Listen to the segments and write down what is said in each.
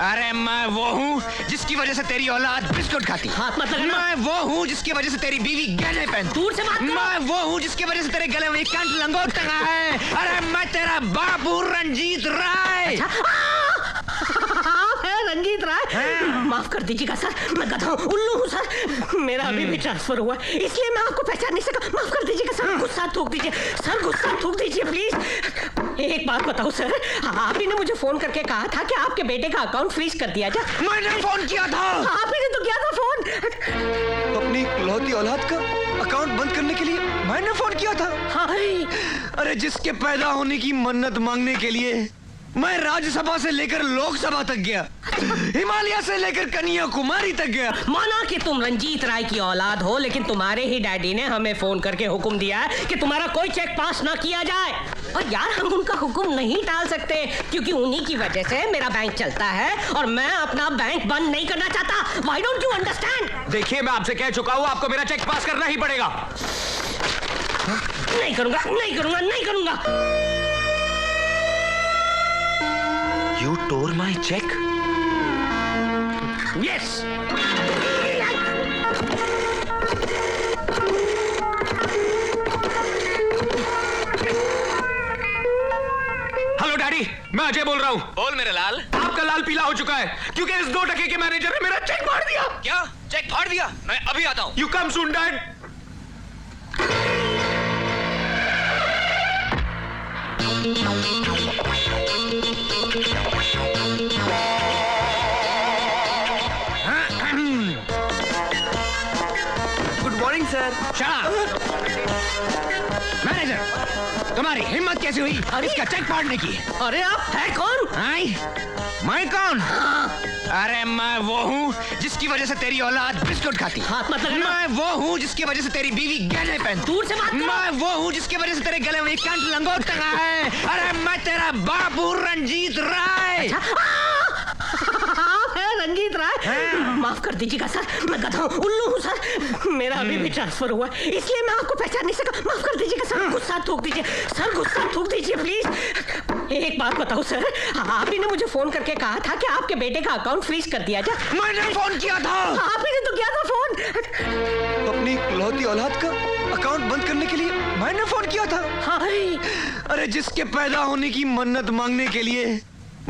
अरे मैं वो हूँ जिसकी वजह से तेरी औलाद बिस्कुट खाती। हाथ मत लगाना। मैं वो हूँ जिसकी वजह से तेरी बीवी गहने पहनती। दूर से बात करो। मैं वो हूँ जिसकी वजह से तेरे गले में कंठ लंगोट टंगा है। अरे मैं तेरा बाबू रंजीत राय। रंजीत राय, माफ कर दीजिएगा सर, मैं गधा हूँ, उल्लू हूँ सर। मेरा अभी भी ट्रांसफर हुआ है, इसलिए मैं आपको पहचान नहीं सका। माफ कर दीजिएगा सर, गुस्सा थूक दीजिए सर, गुस्सा थूक दीजिए प्लीज। एक बात बताओ सर, आप ही ने मुझे फोन करके कहा था कि आपके बेटे का अकाउंट फ्रीज कर दिया जाए। मैंने फोन किया था। आप ही ने तो किया था फोन। अपनी इकलौती औलाद का अकाउंट बंद करने के लिए मैंने फोन किया था। हाँ। अरे जिसके पैदा होने की मन्नत मांगने के लिए मैं राज्यसभा से लेकर लोकसभा तक गया, हिमालय से लेकर कन्याकुमारी तक गया। माना कि तुम रंजीत राय की औलाद हो, लेकिन तुम्हारे ही डैडी ने हमें फोन करके हुक्म दिया है कि तुम्हारा कोई चेक पास ना किया जाए। और यार हम उनका हुक्म नहीं टाल सकते, क्योंकि उन्हीं की वजह से मेरा बैंक चलता है और मैं अपना बैंक बंद नहीं करना चाहता। Why don't you understand? देखिए मैं आपसे कह चुका हूँ, आपको मेरा चेक पास करना ही पड़ेगा। नहीं करूंगा, नहीं करूंगा, नहीं करूंगा। You tore my check? Yes. Hello daddy, मैं अजय बोल रहा हूँ। बोल मेरे लाल। आपका लाल पीला हो चुका है क्योंकि इस 2 टके के मैनेजर ने मेरा चेक फाड़ दिया। क्या चेक फाड़ दिया? मैं अभी आता हूँ। You come soon dad. Good morning sir. Manager, तुम्हारी हिम्मत कैसे हुई इसका चेक फाड़ने की? अरे आप है कौन? आई? मैं कौन? अरे मैं वो हूँ जिसकी वजह से तेरी औलाद बिस्कुट खाती। हाथ मत लगाना। मैं वो हूँ जिसकी वजह से तेरी बीवी गहने पहनती। दूर से बात करो। मैं वो हूँ जिसकी वजह से तेरे गले में कंठ लंगोट टंगा है। अरे मैं तेरा बाबू रंजीत राय। आप है रंजीत राय, माफ कर दीजिएगा सर, मैं गधा हूँ, उल्लू हूँ सर। मेरा अभी भी ट्रांसफर हुआ है, इसलिए मैं आपको पहचान नहीं सका। माफ कर दीजिएगा सर, गुस्सा थूक दीजिए सर, गुस्सा थूक दीजिए प्लीज। एक बात बताओ सर, आप ही ने मुझे फोन करके कहा था कि आपके बेटे का अकाउंट फ्रीज कर दिया जाए। मैंने फोन किया था। आप ही ने तो किया था फोन। अपनी इकलौती औलाद का अकाउंट बंद करने के लिए मैंने फोन किया था। हाँ। अरे जिसके पैदा होने की मन्नत मांगने के लिए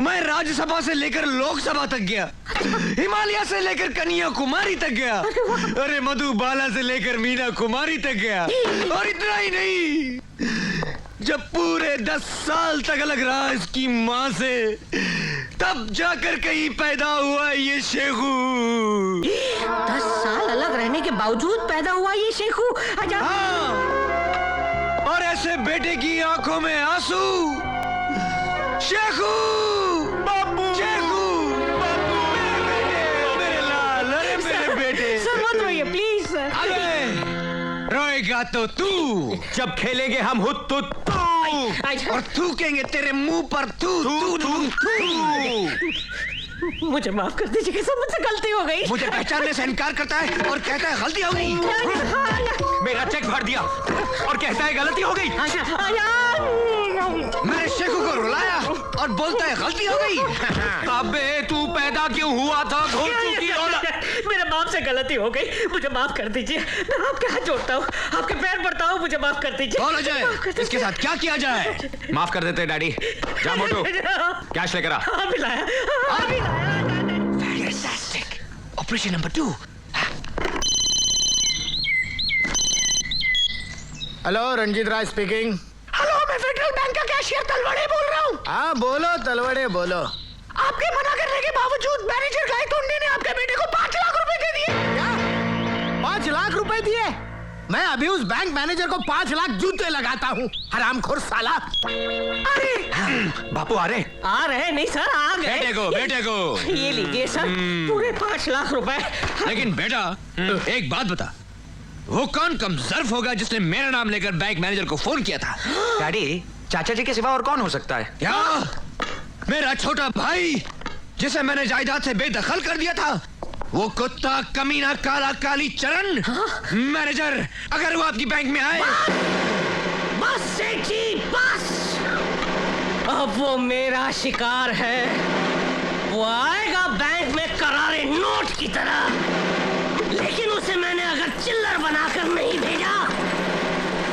मैं राज्यसभा से लेकर लोकसभा तक गया, हिमालय से लेकर कन्याकुमारी तक गया, अरे मधुबाला से लेकर मीना कुमारी तक गया। और इतना ही नहीं, जब पूरे 10 साल तक अलग रहा इसकी माँ से, तब जाकर कहीं पैदा हुआ ये शेखू। 10 साल अलग रहने के बावजूद पैदा हुआ ये शेखू। हाँ, और ऐसे बेटे की आंखों में आंसू। शेखू, बाबू, शेखू, बाबू, मेरे लाल, अरे मेरे बेटे। सर मत रोइए प्लीज सर। अरे रोएगा तो तू, जब खेलेंगे हम हुत तुत तू, और थूकेंगे तेरे मुंह पर थू थू थू थू। मुझे माफ कर दीजिए सर, मुझसे गलती हो गई। मुझे पहचानने से इनकार करता है और कहता है गलती हो गई। मेरा चेक फाड़ दिया और कहता है गलती हो गई। मैंने शेखू को रुलाया और बोलता है गलती हो गई। अबे तू पैदा क्यों हुआ था? घोल चुकी औलाद। मेरे बाप से गलती हो गई, मुझे माफ कर दीजिए। मैं आपके हाथ जोड़ता हूँ, आपके पैर पड़ता हूँ, मुझे माफ कर दीजिए। बोलो जाए, इसके साथ क्या किया जाए? माफ कर देते डैडी। जा मोटू, कैश लेकर आ। अभी लाया, अभी लाया। Fantastic. Operation number 2. Hello, Ranjit Rai speaking. Hello, मैं फेडरल बैंक का कैशियर तलवड़े बोल रहा हूँ। हाँ बोलो तलवड़े बोलो। आपके मना करने के बावजूद मैनेजर गायतोंडे ने आपके बेटे को 5 लाख रुपए दे दिए। क्या 5 लाख रुपए दिए? मैं अभी उस बैंक मैनेजर को 5 लाख जूते लगाता हूँ, हरामखोर साला। अरे बापू आ रहे? आ रहे नहीं सर, आ गए। बेटे को ये लीजिए सर, पूरे 5 लाख रुपए। लेकिन बेटा एक बात बता, वो कौन कमजर्फ होगा जिसने मेरा नाम लेकर बैंक मैनेजर को फोन किया था? डैडी, चाचा जी के सिवा और कौन हो सकता है? क्या? मेरा छोटा भाई जिसे मैंने जायदाद से बेदखल कर दिया था, वो कुत्ता कमीना काला काली चरण। मैनेजर, अगर वो आपकी बैंक में आए। बस सेठी बस, अब वो मेरा शिकार है, वो आएगा तरह, लेकिन उसे मैंने अगर चिल्लर बनाकर नहीं भेजा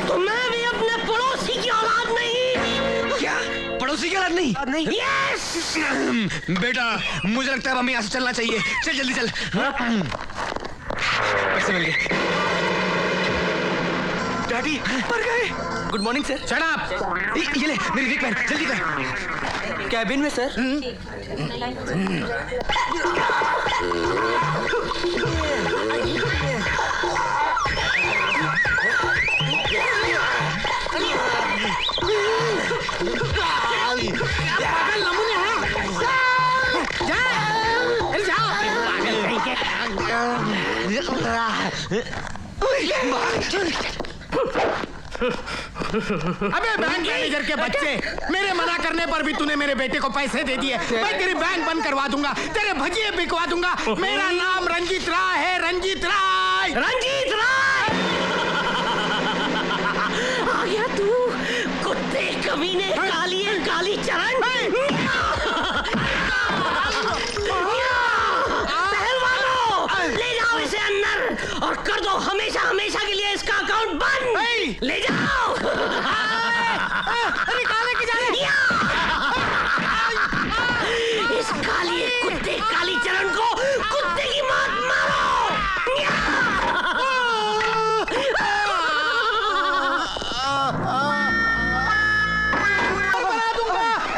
तो मैं भी अपने पड़ोसी की औलाद नहीं। क्या पड़ोसी की औलाद नहीं? यस। बेटा मुझे लगता है अब हमें यहाँ से चलना चाहिए। चल जल्दी चल। पैसे मिल गए। डैडी मर गए। Good morning sir. Shut up. ये ले मेरी विक पहन, जल्दी कर। कैबिन में सर। अबे बैंक मैनेजर के बच्चे, मेरे मना करने पर भी तूने मेरे बेटे को पैसे दे दिए। मैं तेरी बैंक बंद करवा दूंगा, तेरे भजिए बिकवा दूंगा। मेरा नाम रंजीत राय है, रंजीत राय। रंजीत राय आ गया तू, कुत्ते कमीने, काली चरण। पहलवानों, ले जाओ इसे अंदर और कर दो हमेशा हमेशा के लिए इसका अकाउंट बंद। ले जाओ। निकाले की जाने। इस कुत्ते काली चरण को कुत्ते की मौत मारो।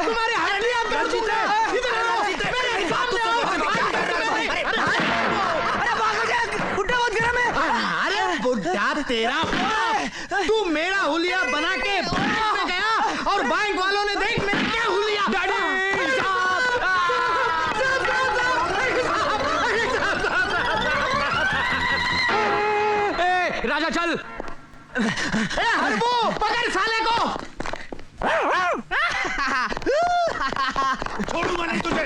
तुम्हारे हड्डियां रंजीत है, इधर रंजीत है। मेरे हिसाब से अरे बुढ़ा तेरा, तू मेरा हुलिया बना के बैंक में गया और बैंक वालों ने देख मेरा क्या हुलिया। राजा चल। हरबू पकड़ साले को। छोड़ूंगा नहीं तुझे।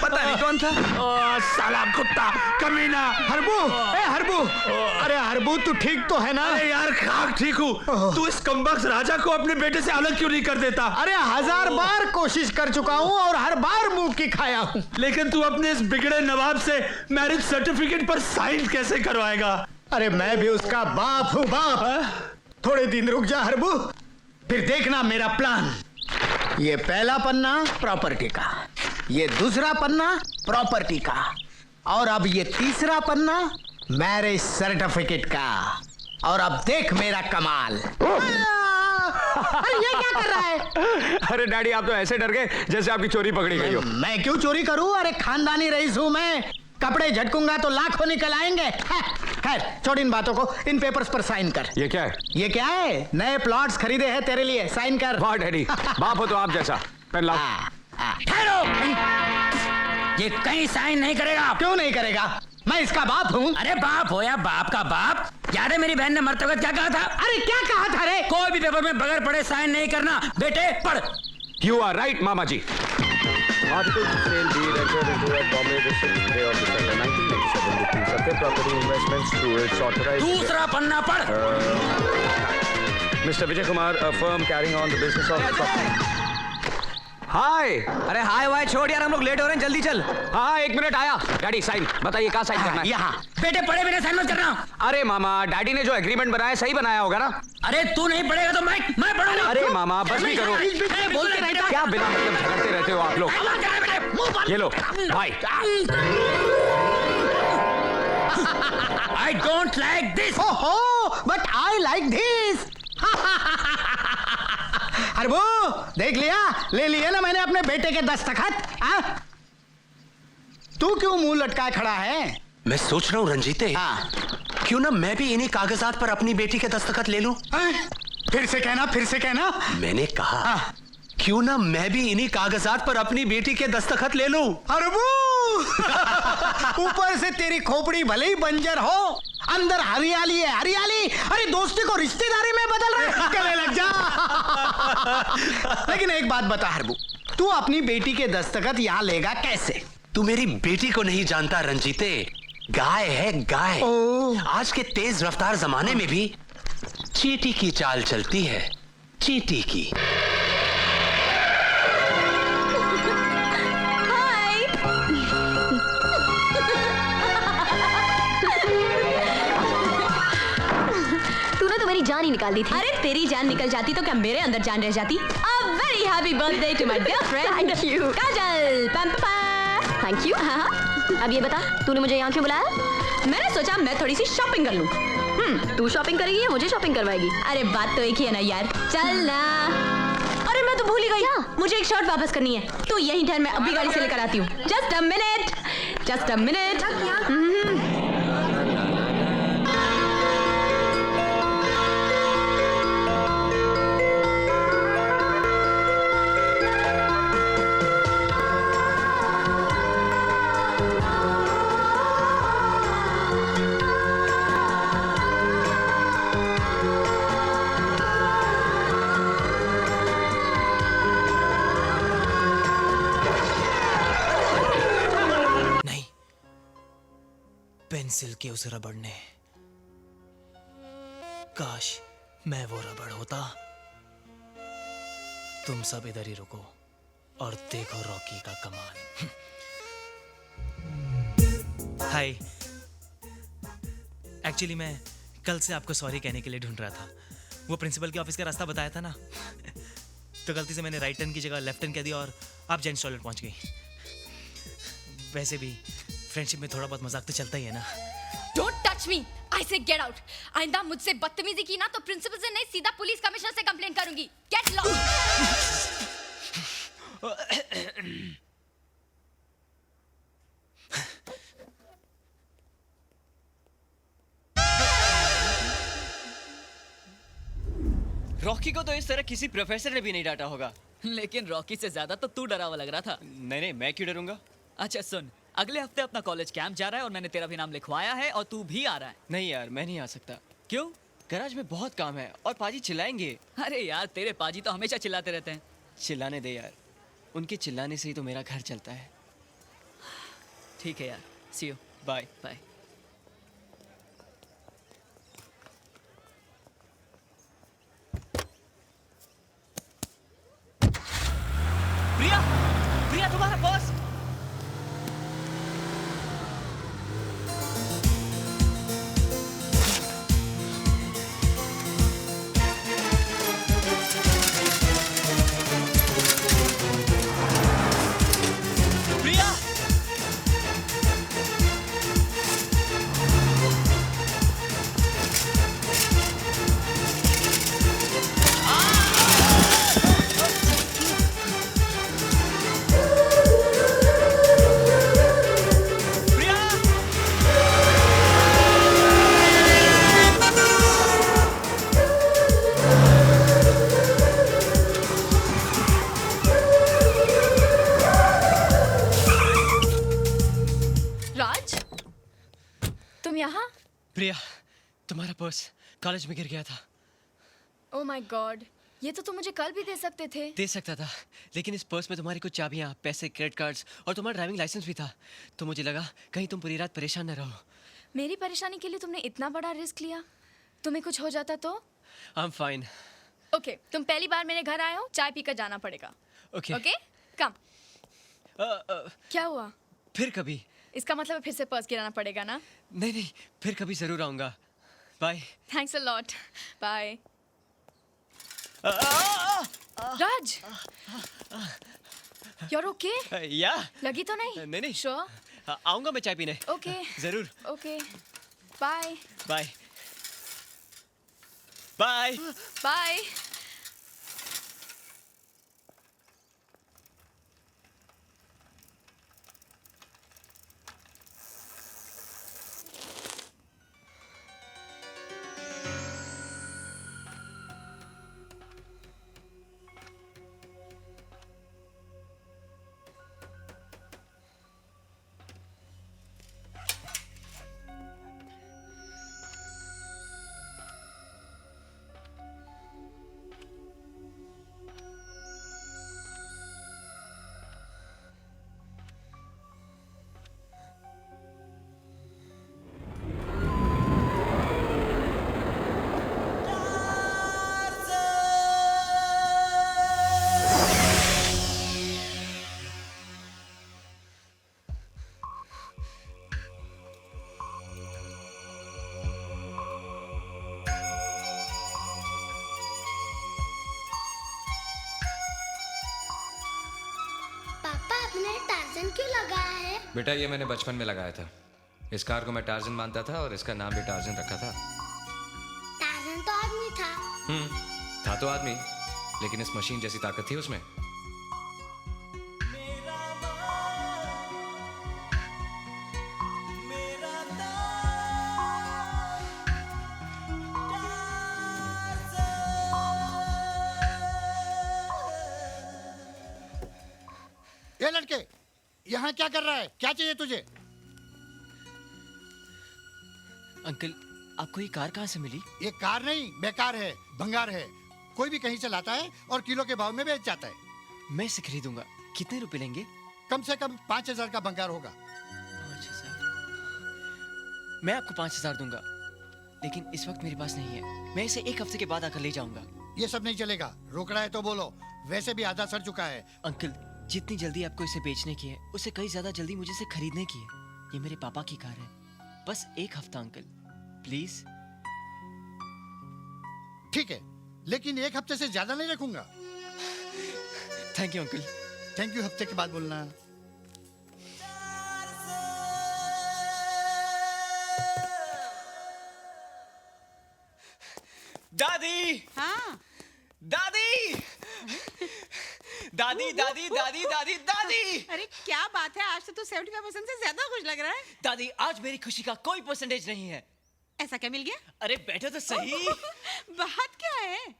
पता नहीं कौन था। साला कुत्ता कमीना। हरबू, हरबू, अरे हरबू तू ठीक तो है ना? अरे यार खाक ठीक हूँ। तू इस कमबख्त राजा को अपने बेटे से अलग क्यों नहीं कर देता? अरे 1000 बार कोशिश कर चुका हूँ और हर बार मुंह की खाया हूँ। लेकिन तू अपने इस बिगड़े नवाब से मैरिज सर्टिफिकेट पर साइन कैसे करवाएगा? अरे मैं भी उसका बाप हूँ, बाप। थोड़े दिन रुक जा हरबू, फिर देखना मेरा प्लान। ये पहला पन्ना प्रॉपर्टी का, ये दूसरा पन्ना प्रॉपर्टी का, और अब ये तीसरा पन्ना मैरिज सर्टिफिकेट का। और अब देख मेरा कमाल। अरे ये क्या कर रहा है? अरे डैडी आप तो ऐसे डर गए जैसे आपकी चोरी पकड़ी गई हो। मैं क्यों चोरी करूं? अरे खानदानी रईस हूं मैं। कपड़े झटकूंगा तो लाखों निकल आएंगे। खैर छोड़ इन बातों को, इन पेपर्स पर साइन कर। ये क्या है? ये क्या है? नए प्लॉट्स खरीदे हैं तेरे लिए, साइन कर। वाह डैडी, बाप हो तो आप जैसा। पेन लाओ। ठहरो, ये कहीं साइन नहीं करेगा। क्यों नहीं करेगा? मैं इसका बाप हूँ। अरे बाप हो या बाप का बाप, याद है मेरी बहन ने मरते वक्त क्या कहा था? अरे क्या कहा था रे? कोई भी पेपर में बगैर पढ़े साइन नहीं करना। बेटे पढ़। यू आर राइट मामा जी। Article to sale deed entered into at Bombay the 6th day of December 1987 between Satya Property Investments through its authorized... दूसरा पन्ना पढ़। Mr. Vijay Kumar, a firm carrying on the business of... हाय। अरे हाय वाय छोड़ यार, हम लोग late हो रहे हैं, जल्दी चल। हाँ 1 मिनट आया। डैडी साइन बताइए, कहाँ साइन करना है? यहाँ। बेटे पढ़े बिना साइन मत करना। अरे मामा, डैडी ने जो एग्रीमेंट बनाया सही बनाया होगा ना? अरे तू नहीं पढ़ेगा तो मैं पढ़ूंगा। अरे मामा बस भी करो। बोलते रहता क्या बिना मतलब झगड़ते रहते हो आप लोग? ये लो भाई। I don't like this. ओहो, but I like this. Harbu देख लिया, ले लिए ना मैंने अपने बेटे के दस्तखत। तू क्यों मुंह लटकाए खड़ा है? मैं सोच रहा हूँ रंजीते, क्यों ना मैं भी इन्हीं कागजात पर अपनी बेटी के दस्तखत ले लूं? फिर से कहना। मैंने कहा क्यों ना मैं भी इन्हीं कागजात पर अपनी बेटी के दस्तखत ले लूं? हरबू ऊपर से तेरी खोपड़ी भले ही बंजर हो, अंदर हरियाली है हरियाली। अरे दोस्ती को रिश्तेदारी में बदल रहा है, गले लग जा। लेकिन एक बात बता हरबू, तू अपनी बेटी के दस्तखत यहाँ लेगा कैसे? तू मेरी बेटी को नहीं जानता रंजीते, गाय है गाय। आज के तेज रफ्तार जमाने में भी चींटी की चाल चलती है, चींटी की। जान ही निकाल दी थी। अरे तेरी जान निकल जाती तो क्या मेरे अंदर जान रह जाती? A very happy birthday to my dear friend. Thank you. काजल, पम पम। Thank you. हाँ, अब ये बता, तूने मुझे यहाँ क्यों बुलाया? मैंने सोचा मैं थोड़ी सी शॉपिंग कर लूं। तू शॉपिंग करेगी या मुझे शॉपिंग करवाएगी? अरे बात तो एक ही है ना यार, चल ना। अरे मैं तो भूल ही गई, मुझे एक शर्ट वापस करनी है। तू यहीं ठहर, मैं अभी गाड़ी से लेकर आती हूँ। Just a minute, just a minute. नहीं, पेंसिल के उस रबड़ ने, काश मैं वो रबड़ होता। तुम सब इधर ही रुको और देखो रॉकी का कमाल। हाय, एक्चुअली मैं कल से आपको सॉरी कहने के लिए ढूंढ रहा था। वो प्रिंसिपल के ऑफिस का रास्ता बताया था ना, तो गलती से मैंने राइट टर्न की जगह लेफ्ट टर्न कह दिया और आप जेंट्स टॉयलेट पहुंच गई। वैसे भी फ्रेंडशिप में थोड़ा बहुत मजाक तो चलता ही है ना। Don't touch me! I say get out! आइंदा मुझसे बदतमीजी की ना तो प्रिंसिपल से नहीं सीधा पुलिस कमिश्नर से कंप्लेंट करूंगी। Get lost! रॉकी को तो इस तरह किसी प्रोफेसर ने भी नहीं डांटा होगा। लेकिन रॉकी से ज्यादा तो तू डरा हुआ लग रहा था। नहीं, मैं क्यों डरूंगा? अच्छा सुन, अगले हफ्ते अपना कॉलेज कैंप जा रहा है और मैंने तेरा भी नाम लिखवाया है और तू भी आ रहा है। नहीं यार, मैं नहीं आ सकता। क्यों? गैराज में बहुत काम है और पाजी चिल्लाएंगे। अरे यार, तेरे पाजी तो हमेशा चिल्लाते रहते हैं। चिल्लाने दे यार, उनके चिल्लाने से ही तो मेरा घर चलता है। ठीक है यार, सी यू, बाय बाय। प्रिया, प्रिया तुम्हारा बॉस। प्रिया, राज, तुम यहाँ? प्रिया, तुम्हारा पर्स कॉलेज में गिर गया था। Oh my God, ये तो तुम मुझे कल भी दे सकते थे। दे सकता था, लेकिन इस पर्स में तुम्हारी कुछ चाबियां, पैसे, क्रेडिट कार्ड्स और तुम्हारा ड्राइविंग लाइसेंस भी था। तो मुझे लगा कहीं तुम पूरी रात परेशान न रहो। मेरी परेशानी के लिए तुमने इतना बड़ा रिस्क लिया। तुम्हें कुछ हो जाता तो? I am fine. ओके, तुम पहली बार मेरे घर आए हो, चाय पीकर जाना पड़ेगा। ओके ओके, कम। क्या हुआ? फिर कभी। इसका मतलब फिर से पर्स गिराना पड़ेगा ना? नहीं, फिर कभी जरूर आऊंगा। Bye. Thanks a lot. Bye. Raj, you're okay? या लगी तो नहीं? नहीं। Sure? आऊंगा मैं चाय पीने। Okay. जरूर। Okay. Bye. Bye bye. Bye. तूने टार्जन क्यों लगाया है? बेटा ये मैंने बचपन में लगाया था। इस कार को मैं टार्जन मानता था और इसका नाम भी टार्जन रखा था। टार्जन तो आदमी था। था तो आदमी, लेकिन इस मशीन जैसी ताकत थी उसमें। ये लड़के, यहाँ क्या कर रहा है? क्या चाहिए तुझे? अंकल, आपको ये कार कहाँ से मिली? ये कार नहीं, बेकार है, भंगार है। कोई भी कहीं से लाता है और किलो के भाव में बेच जाता है। मैं इसे खरीदूंगा। कितने रुपए लेंगे? कम से कम 5,000 का भंगार होगा। 5,000? मैं आपको 5,000 दूंगा, लेकिन इस वक्त मेरे पास नहीं है। मैं इसे 1 हफ्ते के बाद आकर ले जाऊंगा। ये सब नहीं चलेगा। रोकना है तो बोलो, वैसे भी आधा सड़ चुका है। अंकल, जितनी जल्दी आपको इसे बेचने की है, उससे कई ज्यादा जल्दी मुझे इसे खरीदने की है। ये मेरे पापा की कार है। बस 1 हफ्ता अंकल, प्लीज। ठीक है, लेकिन 1 हफ्ते से ज्यादा नहीं रखूंगा। Thank you uncle. Thank you हफ्ते के बाद बोलना। दादी! हाँ? दादी! दादी दादी दादी दादी दादी! अरे क्या बात है, आज तो तू 75% से ज्यादा खुश लग रहा है। दादी, आज मेरी खुशी का कोई परसेंटेज नहीं है। ऐसा क्या मिल गया? अरे बैठो तो सही। बात क्या है?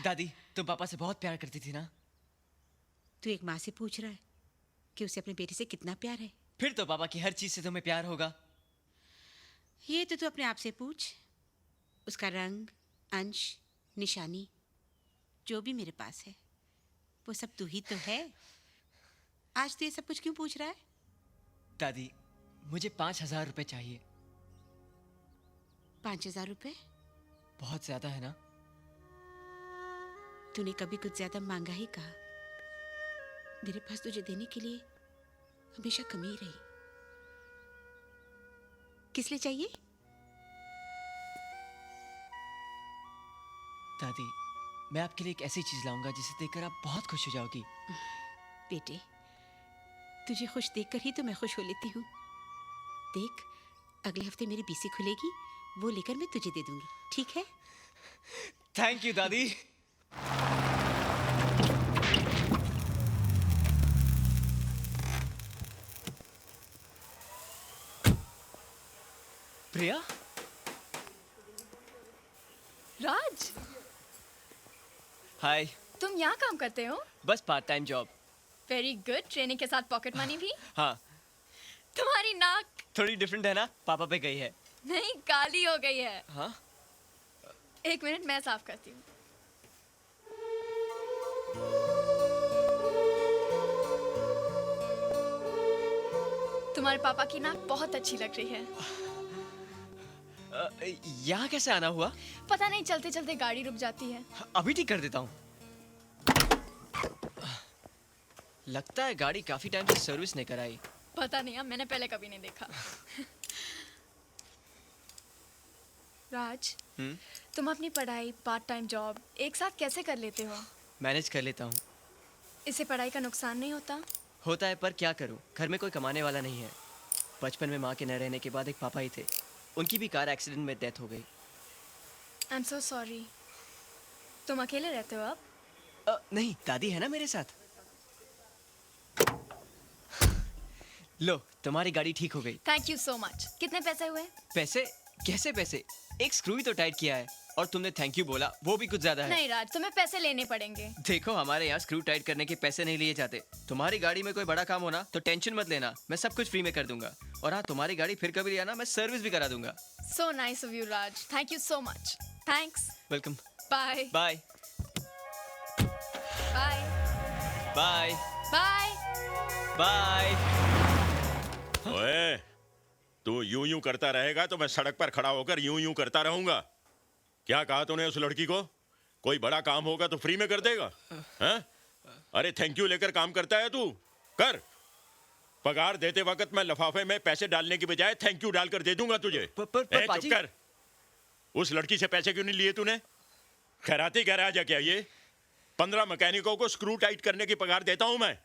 दादी, तुम पापा से बहुत प्यार करती थी ना? तू एक माँ से पूछ रहा है कि उसे अपने बेटे से कितना प्यार है? फिर तो पापा की हर चीज से तुम्हें प्यार होगा। ये तो तू अपने आप से पूछ। उसका रंग, अंश, निशानी, जो भी मेरे पास है, वो सब तू ही तो है। आज तू ये सब कुछ क्यों पूछ रहा है? दादी, मुझे 5,000 रुपए चाहिए। 5,000 रुपए? बहुत ज्यादा है ना? तूने कभी कुछ ज्यादा मांगा ही कहा। मेरे पास तुझे देने के लिए हमेशा कमी रही। किस लिए चाहिए? दादी, मैं आपके लिए एक ऐसी चीज लाऊंगा जिसे देखकर आप बहुत खुश हो जाओगी। बेटे, तुझे खुश देखकर ही तो मैं खुश हो लेती हूँ। देख, अगले हफ्ते मेरी बीसी खुलेगी, वो लेकर मैं तुझे दे दूंगी, ठीक है? थैंक यू दादी। प्रिया? राज, हाय। तुम यहाँ काम करते हो? बस part time job. Very good. Training के साथ पॉकेट मनी भी? हाँ। तुम्हारी नाक थोड़ी डिफरेंट है ना? पापा पे गई है। नहीं, काली हो गई है। हाँ? 1 मिनट, मैं साफ करती हूँ। तुम्हारे पापा की नाक बहुत अच्छी लग रही है। यहाँ कैसे आना हुआ? पता नहीं, चलते चलते गाड़ी रुक जाती है। अभी ठीक कर देता हूँ। लगता है गाड़ी काफी टाइम से सर्विस नहीं कराई। पता नहीं, अब मैंने पहले कभी नहीं देखा। राज, तुम अपनी पढ़ाई, पार्ट टाइम जॉब एक साथ कैसे कर लेते हो? मैनेज कर लेता हूँ। इससे पढ़ाई का नुकसान नहीं होता? होता है, पर क्या करूँ, घर में कोई कमाने वाला नहीं है। बचपन में माँ के न रहने के बाद एक पापा ही थे। उनकी भी कार एक्सीडेंट में डेथ हो गई। I am so sorry. तुम अकेले रहते हो अब? नहीं, दादी है ना मेरे साथ। लो, तुम्हारी गाड़ी ठीक हो गई। Thank you so much. कितने पैसे हुए? पैसे? कैसे पैसे? एक स्क्रू ही तो टाइट किया है, और तुमने थैंक यू बोला, वो भी कुछ ज्यादा है। नहीं राज, तुम्हें पैसे लेने पड़ेंगे। देखो, हमारे यहाँ स्क्रू टाइट करने के पैसे नहीं लिए जाते। तुम्हारी गाड़ी में कोई बड़ा काम होना तो टेंशन मत लेना, मैं सब कुछ फ्री में कर दूंगा। और हाँ, तुम्हारी गाड़ी फिर कभी आना, मैं सर्विस भी करा दूंगा। So nice of you Raj, thank you so much. Thanks. Welcome. Bye bye bye bye bye bye. ओए, तू यूं यूं करता रहेगा तो मैं सड़क पर खड़ा होकर यूं यूं करता रहूंगा। क्या कहा तूने उस लड़की को? कोई बड़ा काम होगा तो फ्री में कर देगा? हैं? अरे थैंक यू लेकर काम करता है तू? कर। पगार देते वक्त मैं लिफाफे में पैसे डालने की बजाय थैंक यू डालकर दे दूंगा तुझे। चुप कर। उस लड़की से पैसे क्यों नहीं लिए तूने? खैराती गैराज है क्या ये? 15 मैकेनिकों को स्क्रू टाइट करने की पगार देता हूं मैं।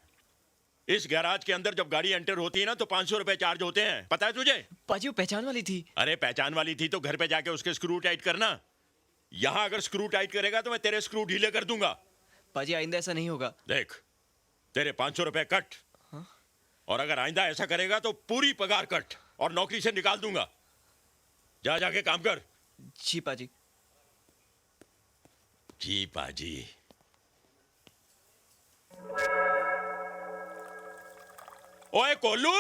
इस गैराज के अंदर जब गाड़ी एंटर होती है ना तो 500 रुपए चार्ज होते हैं, पता है तुझे? पाजी वो पहचान वाली थी। अरे पहचान वाली थी तो घर पे जाके उसके स्क्रू टाइट करना। यहाँ अगर स्क्रू टाइट करेगा तो मैं तेरे स्क्रू ढीले कर दूंगा। पाजी आइंदा ऐसा नहीं होगा। देख तेरे 500 रुपए कट, और अगर आइंदा ऐसा करेगा तो पूरी पगार कट और नौकरी से निकाल दूंगा। जा जाके काम कर। जी पाजी। जी पाजी। ओए कोलू,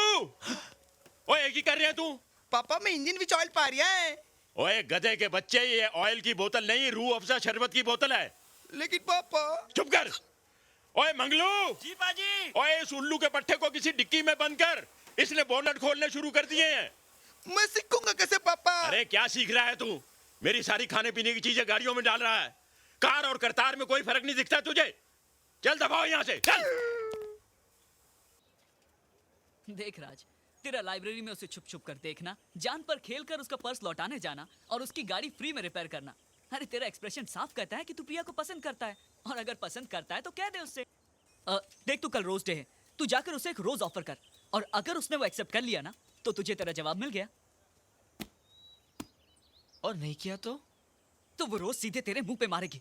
ओए की कर रहे हैं तू? पापा मैं इंजन विच ऑयल पा रहा है। ओए गधे के बच्चे, ये ऑयल की बोतल नहीं, रूह अफ़ज़ा शरबत की बोतल है। लेकिन पापा। चुप कर। ओए मंगलू। जी पाजी। ओए इस उल्लू के पट्टे को किसी डिक्की में बंद कर, इसने बोनट खोलने शुरू कर दिए हैं। मैं सीखूंगा कैसे पापा? अरे क्या सीख रहा है तू? मेरी सारी खाने पीने की चीजें गाड़ियों में डाल रहा है। कार और करतार में कोई फर्क नहीं दिखता तुझे? चल दबाओ यहाँ से, चल। देख राज, तेरा लाइब्रेरी में उसे छुप छुप कर देखना, जान पर खेल कर उसका पर्स लौटाने जाना और उसकी गाड़ी फ्री में रिपेयर करना। अरे तेरा एक्सप्रेशन साफ कहता है कि तू प्रिया को पसंद करता है, और अगर पसंद करता है तो कह दे उससे। देख तू कल रोज डे है, तू जाकर उसे एक रोज ऑफर कर, और अगर उसने वो एक्सेप्ट कर लिया ना तो तुझे तेरा जवाब मिल गया। और नहीं किया तो वो रोज सीधे तेरे मुंह पे मारेगी।